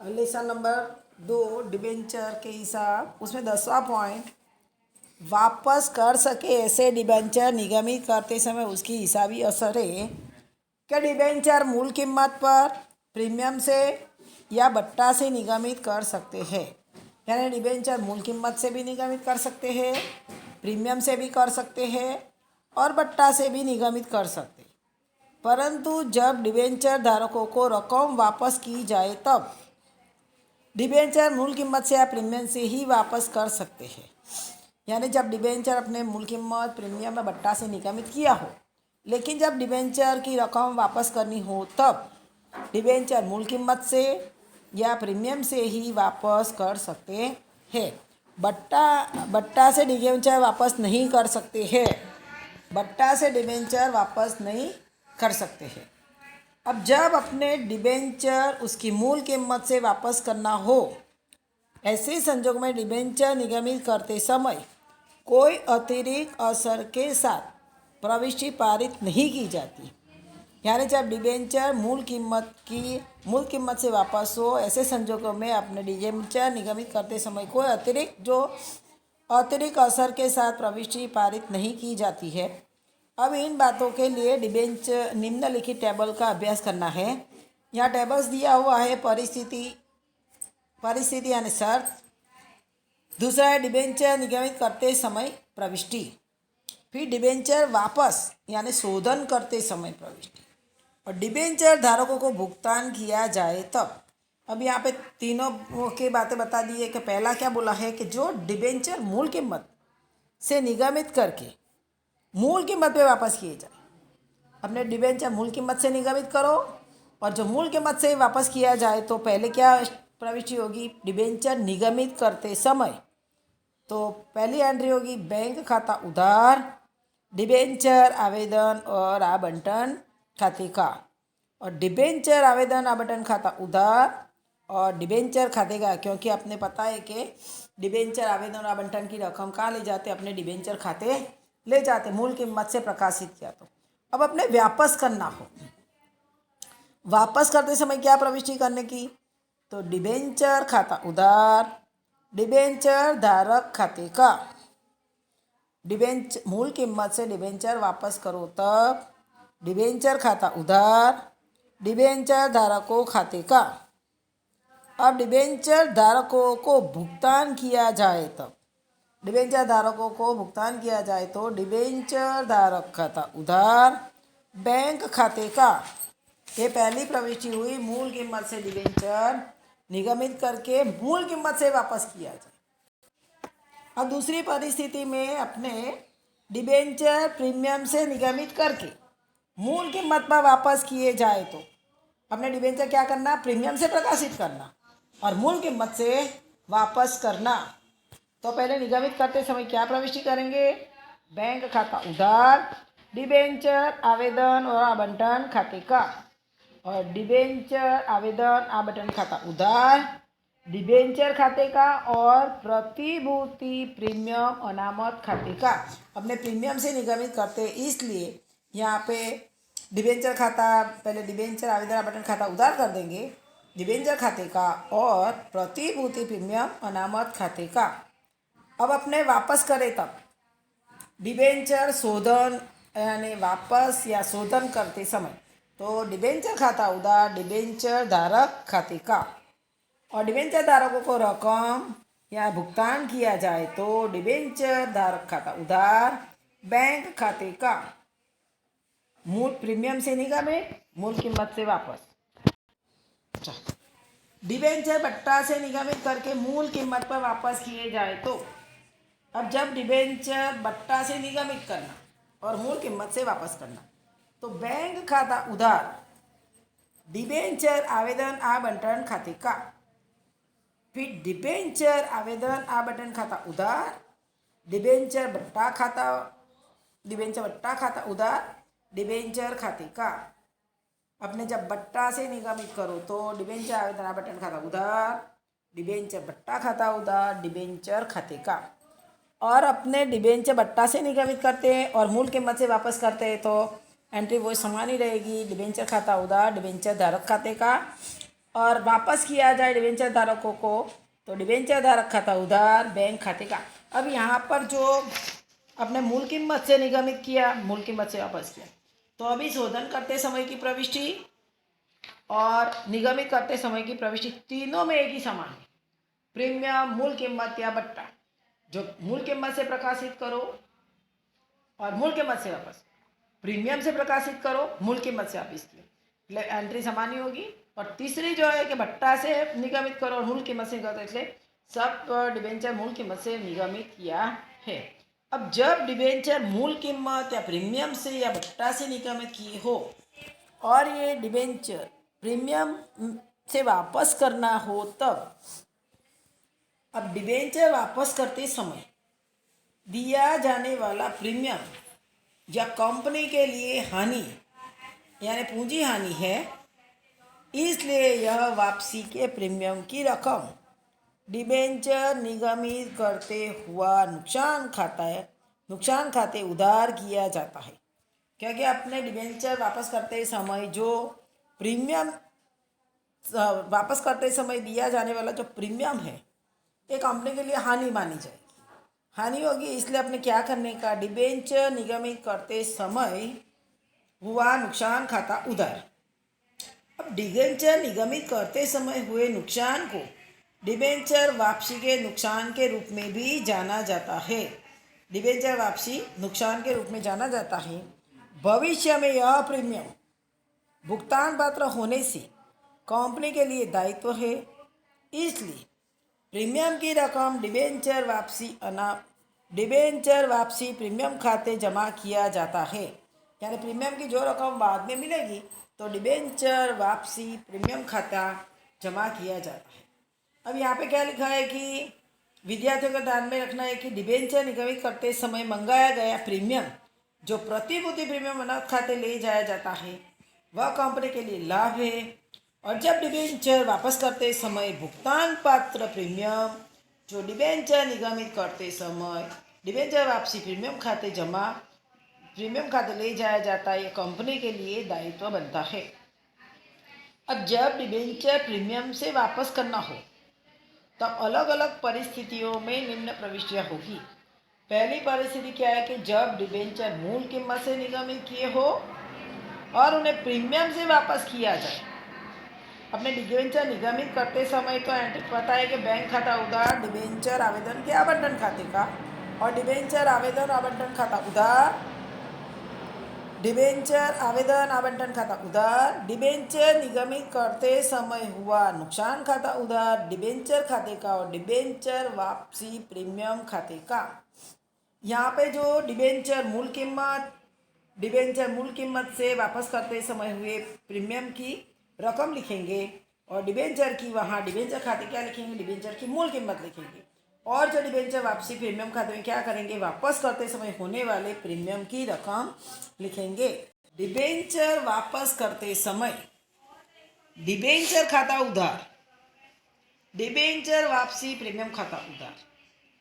Lesson number 2 debenture के हिसाब उसमें 10वां पॉइंट वापस कर सके ऐसे डिबेंचर निगमित करते समय उसकी हिसाबी असर है कि डिबेंचर मूल कीमत पर प्रीमियम से या बट्टा से निगमित कर सकते हैं। यानी डिबेंचर मूल कीमत से भी निगमित कर सकते हैं, प्रीमियम से भी कर सकते हैं और बट्टा से भी निगमित कर सकते हैं। परंतु जब डिबेंचर धारकों को रकम वापस की जाए तब डिबेंचर मूल कीमत से या प्रीमियम से ही वापस कर सकते हैं। यानी जब डिबेंचर अपने मूल कीमत, प्रीमियम या बट्टा से निगमित किया हो, लेकिन जब डिबेंचर की रकम वापस करनी हो तब डिबेंचर मूल कीमत से या प्रीमियम से ही वापस कर सकते हैं। बट्टा से डिबेंचर वापस नहीं कर सकते हैं। बट्टा से डिबेंचर वापस नहीं कर सकते हैं। अब जब अपने डिबेंचर उसकी मूल कीमत से वापस करना हो, ऐसे संजोग में डिबेंचर निगमित करते समय कोई अतिरिक्त असर के साथ प्रविष्टि पारित नहीं की जाती। यानी जब डिबेंचर मूल कीमत से वापस हो, ऐसे संजोगों में अपने डिबेंचर निगमित करते समय कोई अतिरिक्त असर के साथ प्रविष्टि पारित नहीं की जाती है। अब इन बातों के लिए डिबेंचर निम्नलिखित टेबल का अभ्यास करना है। यहाँ टेबल्स दिया हुआ है परिस्थिति यानी शर्त। दूसरा है डिबेंचर निगमित करते समय प्रविष्टि। फिर डिबेंचर वापस यानी शोधन करते समय प्रविष्टि और डिबेंचर धारकों को भुगतान किया जाए तब। अब यहाँ पे तीनों की बातें बता दी है कि पहला क्या बोला है कि जो डिबेंचर मूल कीमत से निगमित करके मूल कीमत पे वापस किए जाए। अपने डिबेंचर मूल कीमत से निगमित करो और जो मूल कीमत से वापस किया जाए तो पहले क्या प्रविष्टि होगी, डिबेंचर निगमित करते समय। तो पहली एंट्री होगी बैंक खाता उधार, डिबेंचर आवेदन और आवंटन खाते का। और डिबेंचर आवेदन आवंटन खाता उधार और डिबेंचर खाते का, क्योंकि अपने पता है कि डिबेंचर आवेदन और आवंटन की रकम कहाँ ले जाते, अपने डिबेंचर खाते ले जाते, मूल कीमत से प्रकाशित किया। तो अब अपने वापस करना हो, वापस करते समय क्या प्रविष्टि करने की, तो डिबेंचर खाता उधार, डिबेंचर धारक खाते का। मूल कीमत से डिबेंचर वापस करो तब डिबेंचर खाता उधार, डिबेंचर धारकों खाते का। अब डिबेंचर धारकों को भुगतान किया जाए तब डिबेंचर धारकों को भुगतान किया जाए तो डिबेंचर धारक खाता उधार, बैंक खाते का। ये पहली प्रविष्टि हुई, मूल कीमत से डिबेंचर निगमित करके मूल कीमत से वापस किया जाए। अब दूसरी परिस्थिति में अपने डिबेंचर प्रीमियम से निगमित करके मूल कीमत पर वापस किए जाए तो अपने डिबेंचर क्या करना, प्रीमियम से प्रकाशित करना और मूल कीमत से वापस करना। तो पहले निगमित करते समय क्या प्रविष्टि करेंगे, बैंक खाता उधार, डिबेंचर आवेदन और आवंटन खाते का। और डिबेंचर आवेदन आवंटन खाता उधार, डिबेंचर खाते का और प्रतिभूति प्रीमियम अनामत खाते का। अपने प्रीमियम से निगमित करते इसलिए यहाँ पे डिबेंचर खाता, पहले डिबेंचर आवेदन आवंटन खाता उधार कर देंगे, डिबेंचर खाते का और प्रतिभूति प्रीमियम अनामत खाते का। अब अपने वापस करें तब डिबेंचर शोधन यानी वापस या शोधन करते समय तो डिबेंचर खाता उधार, डिबेंचर धारक खाते का। और डिबेंचर धारकों को रकम या भुगतान किया जाए तो डिबेंचर धारक खाता उधार, बैंक खाते का। मूल प्रीमियम से निगमित, मूल कीमत से वापस। डिबेंचर बट्टा से निगमित करके मूल कीमत पर वापस किए जाए तो अब जब डिबेंचर बट्टा से निगमित करना और मूल कीमत से वापस करना तो बैंक खाता उधार, डिबेंचर आवेदन आवंटन खाते का। फिर डिबेंचर आवेदन आवंटन खाता उधार, डिबेंचर बट्टा खाता उधार, डिबेंचर खाते का। अपने जब बट्टा से निगमित करो तो डिबेंचर आवेदन आवंटन खाता उधार, डिबेंचर बट्टा खाता उधार, डिबेंचर खाते का। और अपने डिबेंचर बट्टा से निगमित करते हैं और मूल कीमत से वापस करते हैं तो एंट्री वो समान ही रहेगी, डिबेंचर खाता उधार, डिबेंचर धारक खाते का। और वापस किया जाए डिबेंचर धारकों को, तो डिबेंचर धारक खाता उधार बैंक खाते का। अब यहाँ पर जो अपने मूल कीमत से निगमित किया, मूल कीमत से वापस किया, तो अभी शोधन करते समय की प्रविष्टि और निगमित करते समय की प्रविष्टि तीनों में एक ही समान है। प्रीमियम, मूल कीमत या बट्टा, जो मूल कीमत से प्रकाशित करो और मूल कीमत से वापस, प्रीमियम से प्रकाशित करो, मूल कीमत से वापस किया, एंट्री समान ही होगी। और तीसरी जो है कि भट्टा से निगमित करो और मूल कीमत से निगमित, इसलिए सब डिबेंचर मूल कीमत से निगमित किया है। अब जब डिबेंचर मूल कीमत या प्रीमियम से या भट्टा से निगमित की हो और ये डिबेंचर प्रीमियम से वापस करना हो, तब अब डिबेंचर वापस करते समय दिया जाने वाला प्रीमियम या कंपनी के लिए हानि यानी पूंजी हानि है, इसलिए यह वापसी के प्रीमियम की रकम डिबेंचर निगमित करते हुआ नुकसान खाते उधार किया जाता है। क्योंकि अपने डिबेंचर वापस करते समय जो प्रीमियम वापस करते समय दिया जाने वाला जो प्रीमियम है, ये कंपनी के लिए हानि मानी जाएगी, हानि होगी। इसलिए अपने क्या करने का, डिबेंचर निगमित करते समय हुआ नुकसान खाता उधार। अब डिबेंचर निगमित करते समय हुए नुकसान को डिबेंचर वापसी के नुकसान के रूप में भी जाना जाता है। डिबेंचर वापसी नुकसान के रूप में जाना जाता है। भविष्य में यह प्रीमियम भुगतान पात्र होने से कंपनी के लिए दायित्व है, इसलिए प्रीमियम की रकम डिबेंचर वापसी प्रीमियम खाते जमा किया जाता है। यानी प्रीमियम की जो रकम बाद में मिलेगी तो डिबेंचर वापसी प्रीमियम खाता जमा किया जाता है। अब यहाँ पे क्या लिखा है कि विद्यार्थियों को ध्यान में रखना है कि डिबेंचर निगमित करते समय मंगाया गया प्रीमियम जो प्रतिभूति प्रीमियम अनाथ खाते ले जाया जाता है, वह कंपनी के लिए लाभ है। और जब डिबेंचर वापस करते समय भुगतान पात्र प्रीमियम जो डिबेंचर निगमित करते समय डिबेंचर वापसी प्रीमियम खाते ले जाया जाता है, ये कंपनी के लिए दायित्व बनता है। अब जब डिबेंचर प्रीमियम से वापस करना हो तब अलग अलग परिस्थितियों में निम्न प्रविष्टियाँ होगी। पहली परिस्थिति क्या है कि जब डिबेंचर मूल कीमत से निगमित किए हो और उन्हें प्रीमियम से वापस किया जाए। अपने डिबेंचर निगमित करते समय तो एंट्री पता है कि बैंक खाता उधार डिबेंचर आवेदन के आवंटन खाते का, और डिबेंचर आवेदन आवंटन खाता उधार, डिबेंचर आवेदन आवंटन खाता उधार, डिबेंचर निगमित करते समय हुआ नुकसान खाता उधार डिबेंचर खाते का, और डिबेंचर वापसी प्रीमियम खाते का। यहाँ पे जो डिबेंचर मूल कीमत से वापस करते समय हुए प्रीमियम की रकम लिखेंगे, और डिबेंचर की वहाँ डिबेंचर खाते क्या लिखेंगे, डिबेंचर की मूल कीमत लिखेंगे। और जो डिबेंचर वापसी प्रीमियम खाते में क्या करेंगे, वापस करते समय होने वाले प्रीमियम की रकम लिखेंगे। डिबेंचर वापस करते समय डिबेंचर खाता उधार, डिबेंचर वापसी प्रीमियम खाता उधार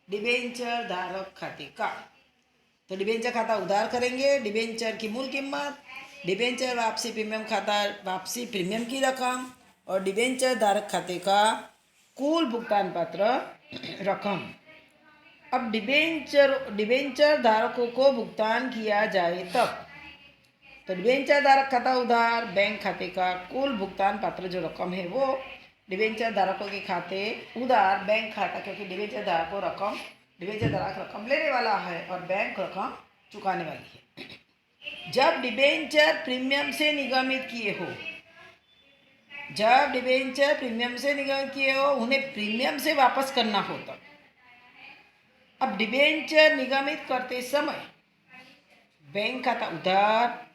डिबेंचर धारक खाते का। तो डिबेंचर खाता उधार करेंगे, डिबेंचर की मूल कीमत, डिबेंचर वापसी प्रीमियम खाता वापसी प्रीमियम की रकम, और डिबेंचर धारक खाते का कुल भुगतान पात्र रकम। अब डिबेंचर धारकों को भुगतान किया जाए तब, तो डिबेंचर धारक खाता उधार बैंक खाते का कुल भुगतान पात्र जो रकम है वो डिबेंचर धारकों के खाते उधार बैंक खाता, क्योंकि डिबेंचर धारक रकम लेने वाला है और बैंक रकम चुकाने वाली है। जब डिबेंचर प्रीमियम से निगमित किए हो उन्हें प्रीमियम से वापस करना हो तब। अब डिबेंचर निगमित करते समय बैंक खाता उधार,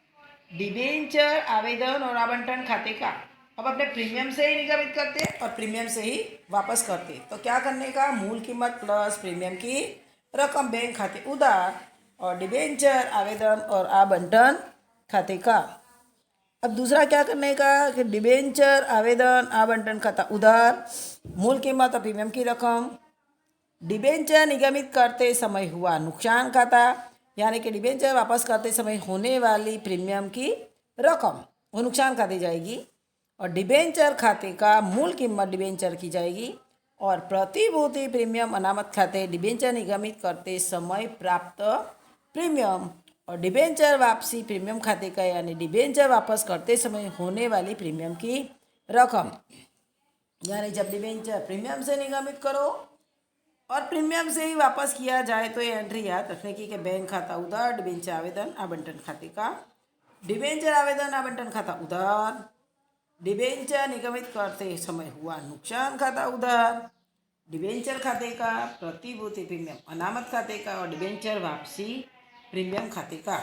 डिबेंचर आवेदन और आवंटन खाते का। अब अपने प्रीमियम से ही निगमित करते और प्रीमियम से ही वापस करते, तो क्या करने का, मूल कीमत प्लस प्रीमियम की रकम बैंक खाते उधार और डिबेंचर आवेदन और आवंटन खाते का। अब दूसरा क्या करने का कि डिबेंचर आवेदन आवंटन खाता उधार, मूल कीमत और प्रीमियम की रकम, डिबेंचर निगमित करते समय हुआ नुकसान खाता, यानी कि डिबेंचर वापस करते समय होने वाली प्रीमियम की रकम वो नुकसान खाते जाएगी, और डिबेंचर खाते का मूल कीमत डिबेंचर की जाएगी और प्रतिभूति प्रीमियम अनामत खाते डिबेंचर निगमित करते समय प्राप्त प्रीमियम और डिबेंचर वापसी प्रीमियम खाते का यानी डिबेंचर वापस करते समय होने वाली प्रीमियम की रकम। यानी जब डिबेंचर प्रीमियम से निगमित करो और प्रीमियम से ही वापस किया जाए तो ये एंट्री याद रखने की कि बैंक खाता उधार, डिबेंचर आवेदन आवंटन खाते का, डिबेंचर आवेदन आवंटन खाता उधार, डिबेंचर निगमित करते समय हुआ नुकसान खाता उधार, डिबेंचर खाते का, प्रतिभूति प्रीमियम अनामत खाते का और डिबेंचर वापसी प्रीमियम खाते का।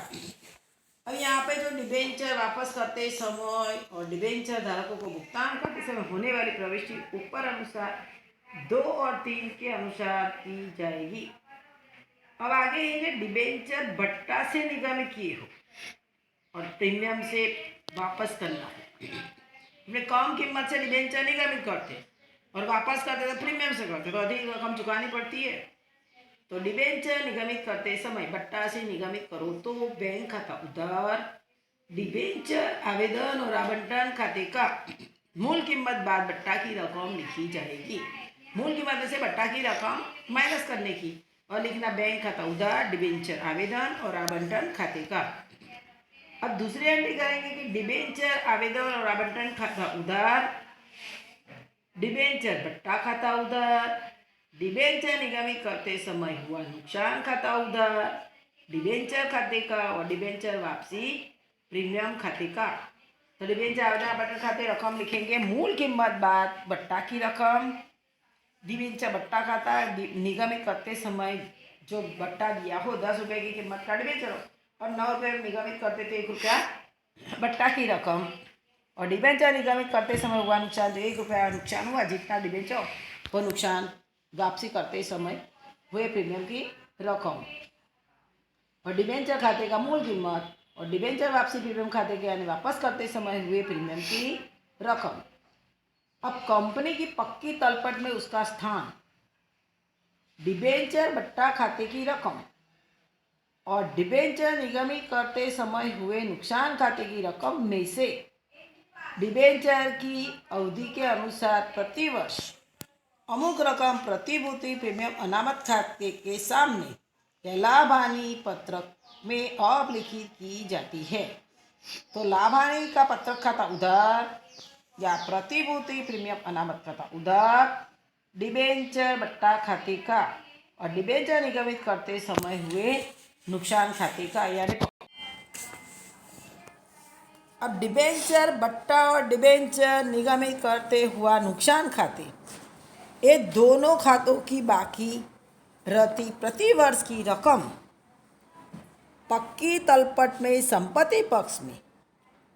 अब यहाँ पे जो डिबेंचर वापस करते समय और डिबेंचर धारकों को भुगतान करते समय होने वाली प्रविष्टि ऊपर अनुसार 2 और 3 के अनुसार की जाएगी। अब आगे ये डिबेंचर भट्टा से निगमित किए हो और प्रीमियम से वापस करना हो। हमने कम कीमत से डिबेंचर निगमित करते और वापस करते तो प्रीमियम से करते तो अधिक रकम चुकानी पड़ती है। तो डिबेंचर निगमित करते समय भट्टा से निगमित करो तो बैंक खाता उधार, डिबेंचर आवेदन और आवंटन खाते का मूल कीमत बाद भट्टा की रकम लिखी जाएगी। मूल कीमत में से भट्टा की रकम माइनस करने की और लिखना बैंक खाता उधार, डिबेंचर आवेदन और आवंटन खाते का। अब दूसरी एंट्री करेंगे कि डिबेंचर आवेदन और आवंटन खाता उधार, डिबेंचर भट्टा खाता उधार, डिबेंचर निगमित करते समय हुआ नुकसान खाता उधार, डिबेंचर खाते का और डिबेंचर वापसी प्रीमियम खाते का। तो डिबेंचर आवेदन आवंटन खाते रकम लिखेंगे मूल कीमत बाद भट्टा की रकम, डिबेंचर भट्टा खाता निगमित करते समय जो भट्टा दिया हो 10 रुपये की कीमत का डिबेंचर हो और 9 रुपये निगमित करते थे 1 रुपया भट्टा की रकम और डिबेंचर निगमित करते समय हुआ नुकसान जो 1 रुपया नुकसान हुआ जितना डिबेंचर वो नुकसान वापसी करते समय हुए प्रीमियम की रकम और डिबेंचर खाते का मूल कीमत और डिबेंचर वापसी प्रीमियम खाते के यानी वापस करते समय हुए प्रीमियम की रकम। अब कंपनी की पक्की तलपट में उसका स्थान, डिबेंचर भट्टा खाते की रकम और डिबेंचर निगमित करते समय हुए नुकसान खाते की रकम में से डिबेंचर की अवधि के अनुसार प्रतिवर्ष अमुक रकम प्रतिभूति प्रीमियम अनामत खाते के सामने या लाभ हानि पत्रक में अभिलिखित की जाती है। तो लाभ हानि का पत्रक खाता उधार या प्रतिभूति प्रीमियम अनामत खाता उधार, डिबेंचर भट्टा खाते का और डिबेंचर निगमित करते समय हुए नुकसान खाते का। यानी अब डिबेंचर भट्टा और डिबेंचर निगमित करते हुआ नुकसान खाते ये दोनों खातों की बाकी रहती प्रतिवर्ष की रकम पक्की तलपट में संपत्ति पक्ष में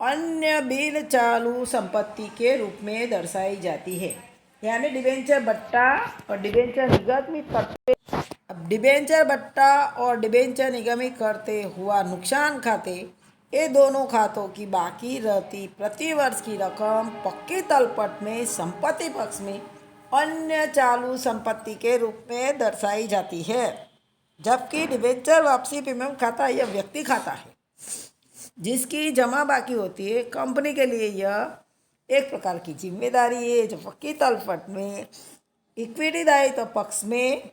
अन्य बिल चालू संपत्ति के रूप में दर्शाई जाती है। यानी डिबेंचर भट्टा और डिबेंचर निगमित करते अब डिबेंचर भट्टा और डिबेंचर निगमित करते हुआ नुकसान खाते ये दोनों खातों की बाकी रहती प्रतिवर्ष की रकम पक्की तलपट में संपत्ति पक्ष में अन्य चालू संपत्ति के रूप में दर्शाई जाती है। जबकि डिबेंचर वापसी प्रीमियम खाता यह व्यक्ति खाता है जिसकी जमा बाकी होती है। कंपनी के लिए यह एक प्रकार की जिम्मेदारी है जो पक्की तलपट में इक्विटी दायित्व पक्ष में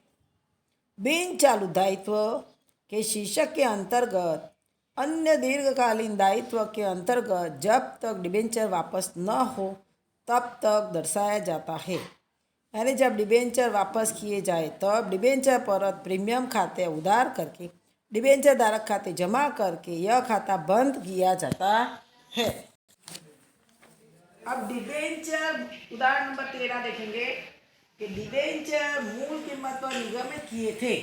बिन चालू दायित्व के शीर्षक के अंतर्गत अन्य दीर्घकालीन दायित्व के अंतर्गत जब तक डिबेंचर वापस न हो तब तक दर्शाया जाता है। यानी जब डिबेंचर वापस किए जाए तब डिबेंचर परत प्रीमियम खाते उधार करके डिबेंचर धारक खाते जमा करके यह खाता बंद किया जाता है। अब डिबेंचर उदाहरण नंबर 13 देखेंगे कि डिबेंचर मूल कीमत पर निगमित किए थे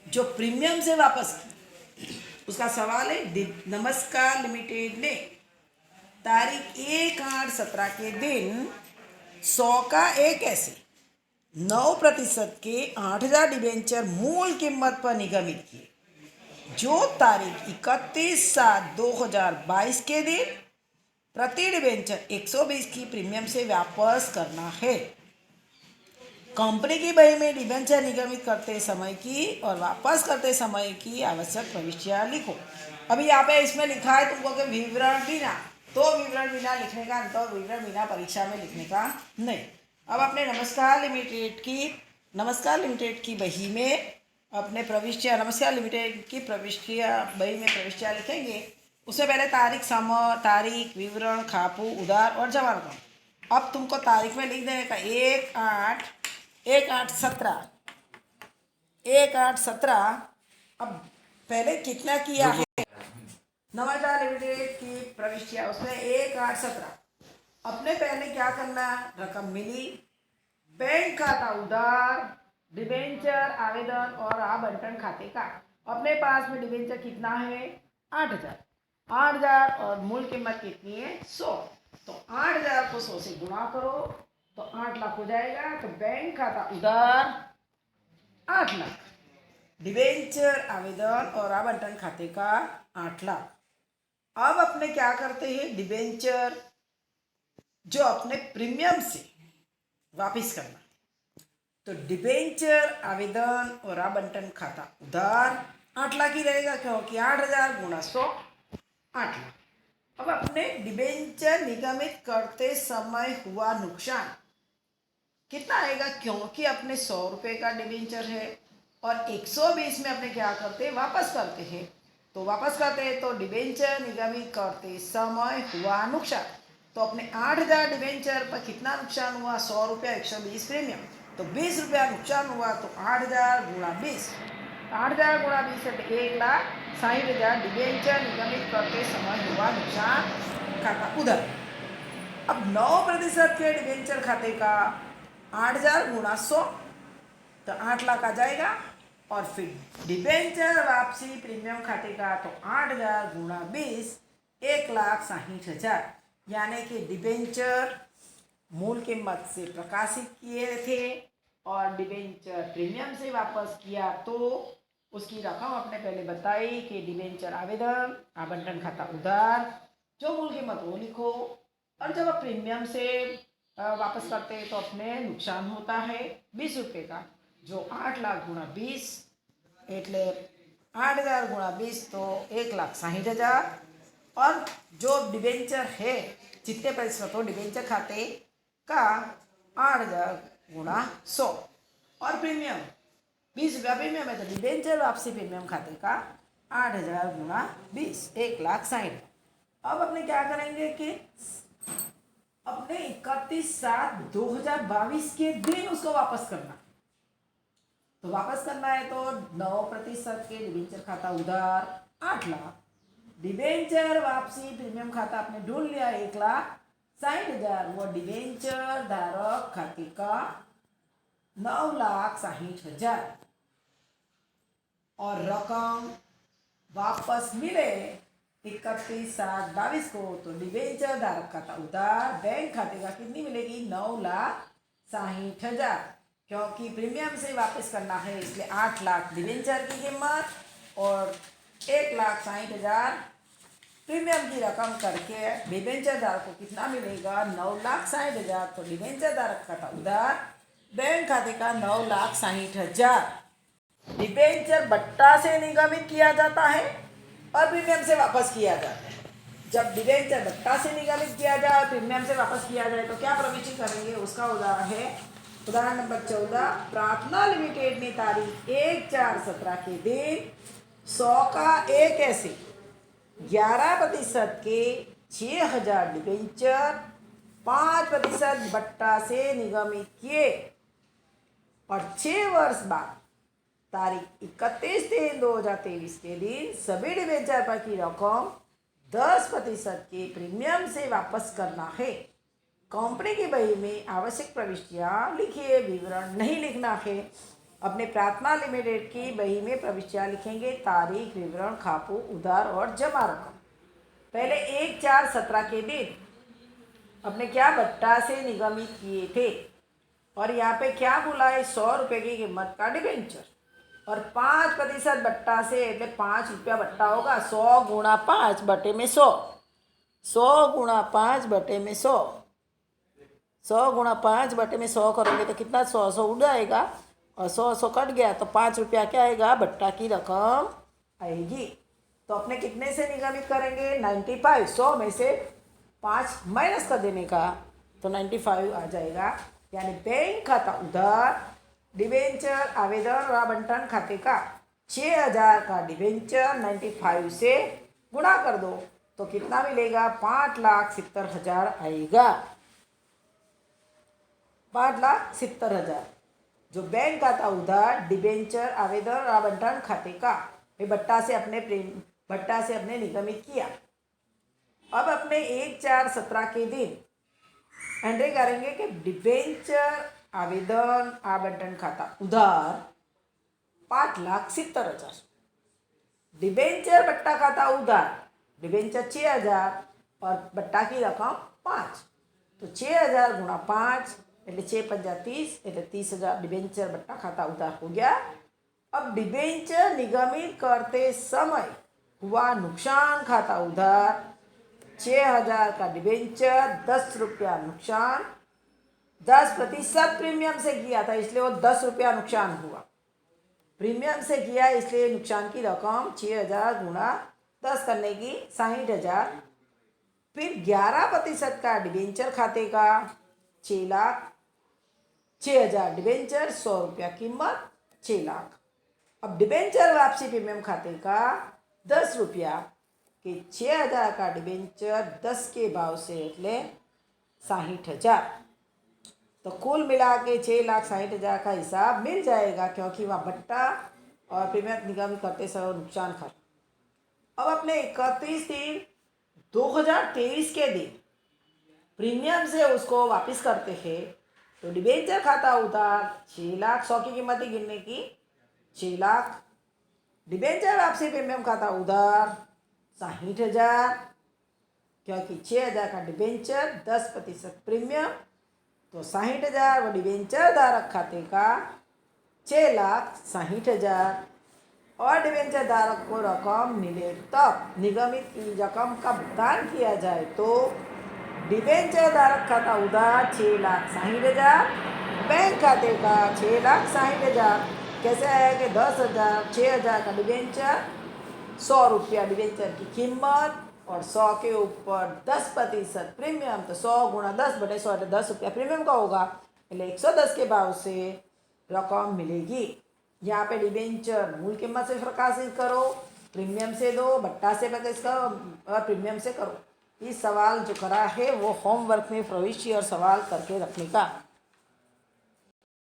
जो प्रीमियम से वापस किए। उसका सवाल है नमस्कार लिमिटेड ने तारीख 1/8/17 के दिन 100 का एक ऐसे 9% के 8,000 डिबेंचर मूल कीमत पर निगमित किए जो तारीख 31/7/2022 के दिन प्रति डिबेंचर 120 की प्रीमियम से वापस करना है। कंपनी की बही में डिबेंचर निगमित करते समय की और वापस करते समय की आवश्यक प्रविष्टियाँ लिखो। अभी यहाँ पे इसमें लिखा है तुमको कि विवरण देना तो विवरण बिना लिखने का, तो विवरण बिना परीक्षा में लिखने का नहीं। अब अपने नमस्कार लिमिटेड की बही में अपने प्रविष्टियाँ, नमस्कार लिमिटेड की प्रविष्टियाँ बही में प्रविष्टियाँ लिखेंगे। उससे पहले तारीख, विवरण, खापू, उधार और जमा रकम। अब तुमको तारीख में लिख देने का 1/8/17। 1/8/17। अब पहले कितना किया है नवाचार लिमिटेड की प्रविष्टियाँ, उसमें 1/8/17। अपने पहले क्या करना, रकम मिली, बैंक खाता उधार, डिबेंचर आवेदन और आवंटन खाते का। अपने पास में डिबेंचर कितना है 8,000 और मूल कीमत कितनी है 100। तो 8,000 को 100 से गुणा करो तो 8 लाख हो जाएगा। तो बैंक खाता उधार 8 लाख, डिबेंचर आवेदन और आवंटन खाते का 8 लाख। अब अपने क्या करते हैं, डिबेंचर जो अपने प्रीमियम से वापिस करना। तो डिबेंचर आवेदन और आवंटन खाता उधार 8 लाख ही रहेगा, क्योंकि 8,000 गुणा 100 8 लाख। अब अपने डिबेंचर निगमित करते समय हुआ नुकसान कितना आएगा, क्योंकि अपने 100 रुपये का डिबेंचर है और 120 में अपने क्या करते हैं, वापस करते हैं। तो वापस करते हैं तो डिबेंचर निगमित करते समय हुआ नुकसान। तो अपने 8,000 डिबेंचर पर कितना नुकसान हुआ, 100 रुपया 120 प्रीमियम, तो 20 रुपया नुकसान हुआ। तो 8,000 गुणा 20, 8,000 गुणा 20 है 1,60,000 डिबेंचर निगमित करते समय हुआ नुकसान खाता उधर। अब 9% के डिबेंचर खाते का 8,000 गुणा 100 तो 8 लाख आ जाएगा। और फिर डिबेंचर वापसी प्रीमियम खाते का तो 8,000 गुणा 20 1,60,000, यानी कि डिबेंचर मूल कीमत से प्रकाशित किए थे और डिबेंचर प्रीमियम से वापस किया तो उसकी रकम अपने पहले बताई कि डिबेंचर आवेदन, आवंटन खाता उधार, जो मूल कीमत वो लिखो। और जब आप प्रीमियम से वापस करते हैं तो अपने नुकसान होता है 20 रुपये का, जो 8 लाख गुणा 20 એટલે 8,000 गुणा 20 तो 1,60,000। और जो डिबेंचर है जितने प्रतिशत हो डिबेंचर खाते का 8,000 गुणा 100 और प्रीमियम 20 रुपया प्रीमियम है तो डिबेंचर वापसी प्रीमियम खाते का 8,000 गुणा 20 1,60,000। अब अपने क्या करेंगे कि अपने 31/7/2022 के दिन उसको वापस करना। तो वापस करना है तो 9% के डिबेंचर खाता उधार 8 लाख, डिबेंचर वापसी प्रीमियम खाता आपने ढूंढ लिया 1,60,000, वो डिबेंचर धारक खाते का 9,60,000 और रकम वापस मिले 31/7/22 को तो डिबेंचर धारक खाता उधार बैंक खाते का कितनी मिलेगी 9,60,000, क्योंकि प्रीमियम से वापस करना है इसलिए 8 लाख डिबेंचर की कीमत और 1,60,000 प्रीमियम की रकम करके डिबेंचर धारक को कितना मिलेगा 9,60,000। तो डिबेंचर धारक खाता उधार बैंक खाते का 9,60,000। डिबेंचर बट्टा से निगमित किया जाता है और प्रीमियम से वापस किया जाता है। जब डिबेंचर बट्टा से निगमित किया जाए और प्रीमियम से वापस किया जाए तो क्या प्रविष्टि करेंगे, उसका उदाहरण है उदाहरण नंबर 14। प्रार्थना लिमिटेड ने तारीख 1/4/17 के दिन 100 का एक ऐसे 11% के 6,000 डिबेंचर 5% बट्टा से निगमित किए और 6 वर्ष बाद तारीख 31/3/2023 के दिन सभी डिबेंचर पर की रकम 10% के प्रीमियम से वापस करना है। कंपनी की बही में आवश्यक प्रविष्टियाँ लिखिए, विवरण नहीं लिखना है। अपने प्रार्थना लिमिटेड की बही में प्रविष्टियाँ लिखेंगे, तारीख, विवरण, खापू, उधार और जमा रकम। पहले 1/4/17 के दिन अपने क्या बट्टा से निगमित किए थे और यहाँ पे क्या बोला है 100 रुपये की कीमत का डिबेंचर और 5% बट्टा से એટલે 5 रुपया बट्टा होगा 100 गुणा 5 बटे में 100, 100 गुणा 5 बटे में 100, 100 गुणा 5 बटे में 100 करोगे तो कितना 100 उड़ जाएगा और 100 कट गया तो 5 रुपया क्या आएगा बट्टा की रकम आएगी। तो अपने कितने से निगमित करेंगे 95, 100 में से 5 माइनस कर देने का, तो 95 आ जाएगा। यानी बैंक खाता उधार डिबेंचर आवेदन और आवंटन खाते का 6000 का डिबेंचर 95 से गुणा कर दो, तो कितना मिलेगा? 5,70,000 आएगा। 5,70,000 जो बैंक खाता उधार डिबेंचर आवेदन और आवंटन खाते का भट्टा से अपने निगमित किया। अब अपने 1/4/17 के दिन एंट्री करेंगे कि डिबेंचर आवेदन आवंटन खाता उधार 5,70,000, डिबेंचर बट्टा खाता उधार डिबेंचर 6,000 और बट्टा की रकम 5, तो 6,000 गुणा 5 એટલે 6×5 = 30 એટલે 30,000 डिबेंचर बट्टा खाता उधार हो गया। अब डिबेंचर निगमित करते समय हुआ नुकसान खाता उधार 6,000 का डिबेंचर 10 रुपया नुकसान, 10% प्रीमियम से किया था इसलिए वो 10 रुपया नुकसान हुआ। प्रीमियम से किया इसलिए नुकसान की रकम 6,000 गुणा 10 करने की 60,000। फिर 11% का डिबेंचर खाते का 6,00,000 डिबेंचर 100 रुपया कीमत 6,00,000। अब डिबेंचर वापसी प्रीमियम खाते का 10 रुपया कि 6,000 का डिबेंचर 10 के भाव से એટલે 60,000, तो कुल मिला के 6,60,000 का हिसाब मिल जाएगा, क्योंकि वहाँ भट्टा और प्रीमियम निगम करते समय नुकसान खा। अब अपने 31/3/2023 के दिन प्रीमियम से उसको वापस करते हैं, तो डिबेंचर खाता उधार 6,00,000 100 की कीमत ही गिनने की 6,00,000, डिबेंचर वापसी प्रीमियम खाता उधार 60,000, क्योंकि 6,000 का डिबेंचर 10% प्रीमियम, तो 60,000 व डिबेंचर धारक खाते का 6,60,000 और डिबेंचर धारक को रकम मिले तब निगमित की रकम का भुगतान किया जाए, तो डिबेंचर धारक खाता उधार 6,60,000, बैंक खाते का 6,60,000 कैसे आया कि 10,000 6,000 का डिबेंचर 100 रुपया डिबेंचर की कीमत और 100 के ऊपर 10% प्रीमियम, तो 100 गुणा 10/100 એટલે 10 रुपया प्रीमियम का होगा, એટલે 110 के भाव से रकम मिलेगी। यहाँ पे डिबेंचर मूल कीमत से प्रकाशित करो, प्रीमियम से दो, बट्टा से प्रकाशित करो और प्रीमियम से करो। इस सवाल जो करा है वो होमवर्क में भविष्य और सवाल करके रखने का।